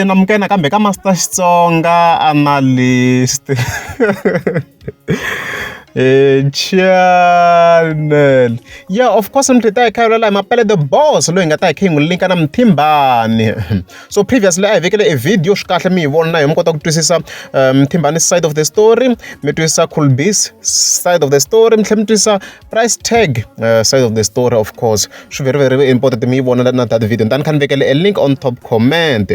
namukena kambe ka Master Xitsonga analyst. Channel. Yeah, of course, mtita khayela Mapele the boss lo ngata khe ngulinka na Mthimbani. So previously I vekele a video shikahle mi vona hi mkota ku twisisa Mthimbani side of the story, mi twisisa Kulbis side of the story, mi twisisa price tag side of the story, of course. Very very important mi vona na that video. Dan kan vekele a link on top comment.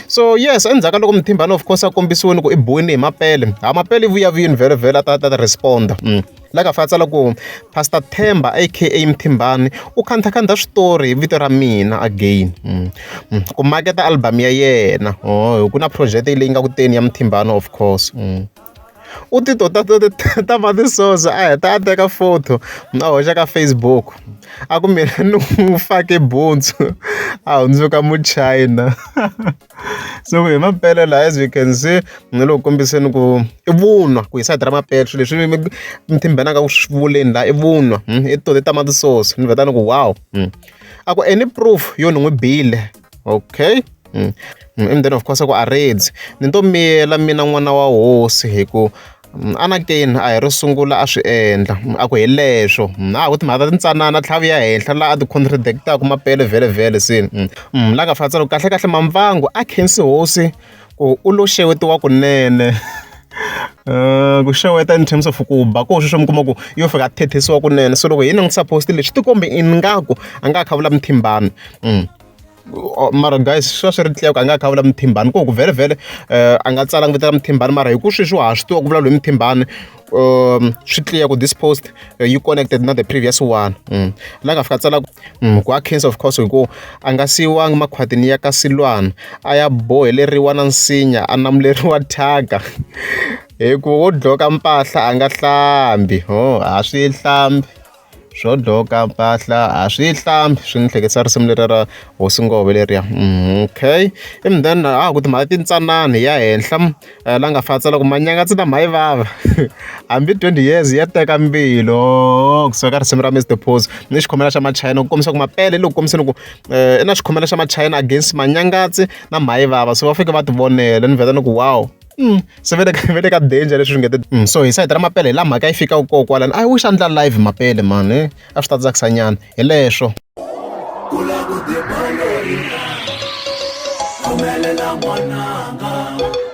So yes, endzaka loko Mthimbani of course a kombisiwini ku I boyini hi Mapele. Mapele vuya very very ta respond. Laga fatsala ku Pastor Themba aka Mthimbani u khanta switori vito ra mina again ku maketa album ya yena ku na project leyi nga ku teni ya Mthimbani of course u tito ta matisosa a heta a teka photo a hoxa ka Facebook a ku mina ni fake buntsu a hundzuka muchina. So hi Mapele la as you can see ni lo kombiseni ku I vunwa ku hi side ra Mapele swilo leswi Mthimbani nga ku swi vuleni la I vunwa I to ta matisosa ni veta ni ku wow a ku any proof yo ni n'wi bile okay. And then of course ku arreds ni to miyela mina n'wana wa hosi hi ku again a hi ro sungula a swi endla a ku hi leswo a ku timhaka tintsanana tlhavi ya henhla la a ti contradictaku Mapele vele sini la nga fatsala kahle Mamvangu a khensi hosi ku u lo xewetiwa kunene ku xeweta in terms of ku ba ko swo mi kuma ku yo fika thethesiwa kunene. So loko hina ngi supposed leswi ti kombe ingaku a nga khavula Mthimbani mara guys swi ri tliya ku a nga khavula Mthimbani ku vele a nga tsala vito ra Mthimbani mara hi ku sweswi wa swi tiva ku vulavula hi Mthimbani swi tliya ku this post you connected na the previous one la nga fika tsala ku a khensa of course hi ku a nga siyiwangi makhwatini ya ka Silwana a ya boheleriwa na nsinya a namuleriwa thyaka hi ku wo dloka mpahla a nga hlambi a swi hlambi swo dloka mpahla a swi hlambi swi ni hleketisa risimu leri ra hosi ngove leriya okay. And then ku timhaka tintsanani ya henhla la nga fatsala ku Manyangatsi Mhayivava hambi 20 years ya teka mbilo kusuka risimu ra Mr Pose ni xikhomela xa Machina ku kombisa ku Mapele loko kombiseni ku I na xikhomela xa Machina against Manyangatsi Mhayivava so va fike va ti vonela ni veta ni ku wow se vele ka danger leswi ngete so hi side ra Mapele hi la mhaka yi fika ko kwalani a wu xandla live Mapele man a swi ta tsakisa nyana hi leswo kula ku tibalorina khomelela n'wananga